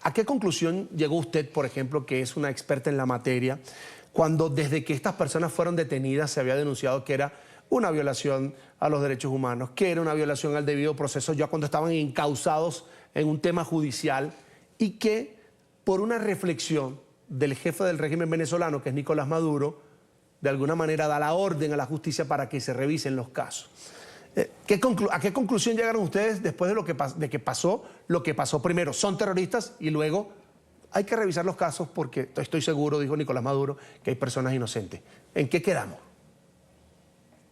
¿A qué conclusión llegó usted, por ejemplo, que es una experta en la materia, cuando desde que estas personas fueron detenidas se había denunciado que era una violación a los derechos humanos, que era una violación al debido proceso ya cuando estaban encausados en un tema judicial y que por una reflexión del jefe del régimen venezolano, que es Nicolás Maduro, de alguna manera da la orden a la justicia para que se revisen los casos? ¿A qué conclusión llegaron ustedes después de que pasó lo que pasó primero? Son terroristas y luego hay que revisar los casos porque estoy seguro, dijo Nicolás Maduro, que hay personas inocentes. ¿En qué quedamos?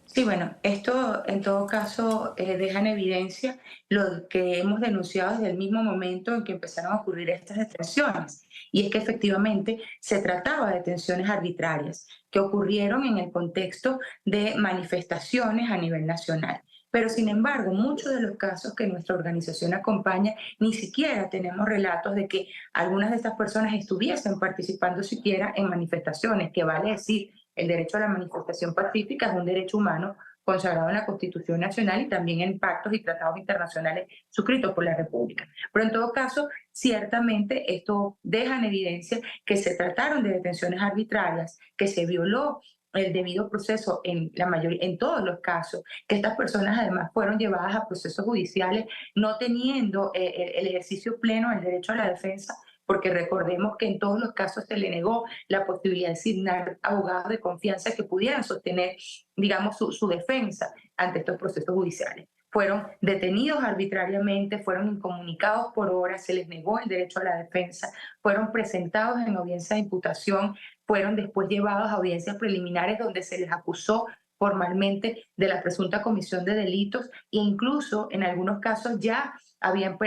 Sí, bueno, esto en todo caso deja en evidencia lo que hemos denunciado desde el mismo momento en que empezaron a ocurrir estas detenciones. Y es que efectivamente se trataba de detenciones arbitrarias que ocurrieron en el contexto de manifestaciones a nivel nacional. Pero sin embargo, muchos de los casos que nuestra organización acompaña, ni siquiera tenemos relatos de que algunas de estas personas estuviesen participando siquiera en manifestaciones, que vale decir el derecho a la manifestación pacífica es un derecho humano consagrado en la Constitución Nacional y también en pactos y tratados internacionales suscritos por la República. Pero en todo caso, ciertamente esto deja en evidencia que se trataron de detenciones arbitrarias, que se violó el debido proceso en todos los casos, que estas personas además fueron llevadas a procesos judiciales no teniendo el ejercicio pleno del derecho a la defensa, porque recordemos que en todos los casos se le negó la posibilidad de designar abogados de confianza que pudieran sostener, digamos, su defensa ante estos procesos judiciales. Fueron detenidos arbitrariamente, fueron incomunicados por horas, se les negó el derecho a la defensa, fueron presentados en audiencia de imputación, fueron después llevados a audiencias preliminares donde se les acusó formalmente de la presunta comisión de delitos e incluso en algunos casos ya habían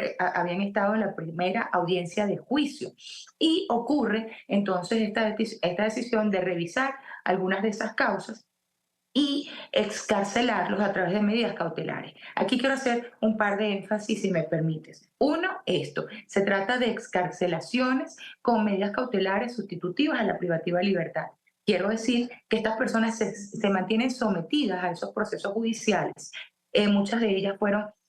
estado en la primera audiencia de juicio. Y ocurre entonces esta decisión de revisar algunas de esas causas y excarcelarlos a través de medidas cautelares. Aquí quiero hacer un par de énfasis, si me permites. Uno, esto, se trata de excarcelaciones con medidas cautelares sustitutivas a la privativa de libertad. Quiero decir que estas personas se mantienen sometidas a esos procesos judiciales. Muchas de ellas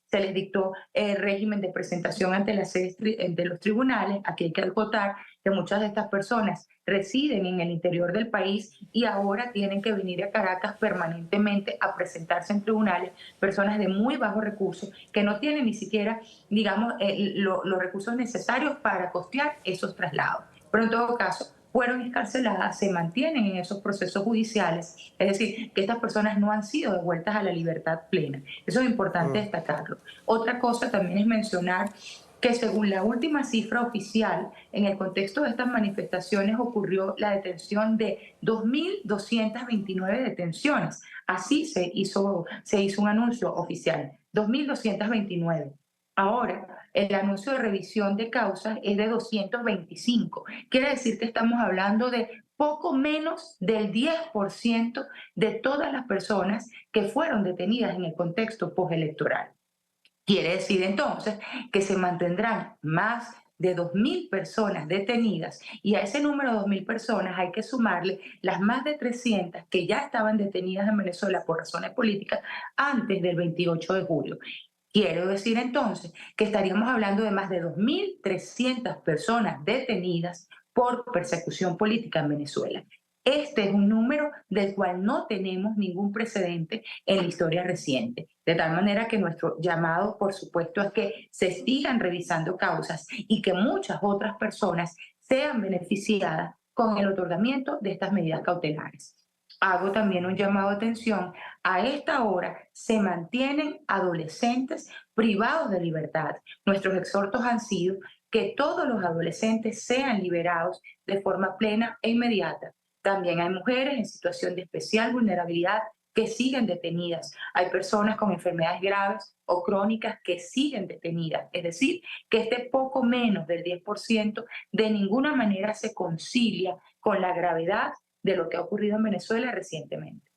se les dictó régimen de presentación ante las sedes de los tribunales. Aquí hay que acotar que muchas de estas personas residen en el interior del país y ahora tienen que venir a Caracas permanentemente a presentarse en tribunales, personas de muy bajos recursos que no tienen ni siquiera, digamos, los recursos necesarios para costear esos traslados. Pero en todo caso, fueron escarceladas, se mantienen en esos procesos judiciales, es decir, que estas personas no han sido devueltas a la libertad plena. Eso es importante Mm. destacarlo. Otra cosa también es mencionar que según la última cifra oficial, en el contexto de estas manifestaciones ocurrió la detención de 2.229 detenciones. Así se hizo un anuncio oficial, 2.229. Ahora, el anuncio de revisión de causas es de 225. Quiere decir que estamos hablando de poco menos del 10% de todas las personas que fueron detenidas en el contexto postelectoral. Quiere decir entonces que se mantendrán más de 2.000 personas detenidas y a ese número de 2.000 personas hay que sumarle las más de 300 que ya estaban detenidas en Venezuela por razones políticas antes del 28 de julio. Quiero decir entonces que estaríamos hablando de más de 2.300 personas detenidas por persecución política en Venezuela. Este es un número del cual no tenemos ningún precedente en la historia reciente. De tal manera que nuestro llamado, por supuesto, es que se sigan revisando causas y que muchas otras personas sean beneficiadas con el otorgamiento de estas medidas cautelares. Hago también un llamado de atención. A esta hora se mantienen adolescentes privados de libertad. Nuestros exhortos han sido que todos los adolescentes sean liberados de forma plena e inmediata. También hay mujeres en situación de especial vulnerabilidad que siguen detenidas. Hay personas con enfermedades graves o crónicas que siguen detenidas. Es decir, que este poco menos del 10% de ninguna manera se concilia con la gravedad de lo que ha ocurrido en Venezuela recientemente.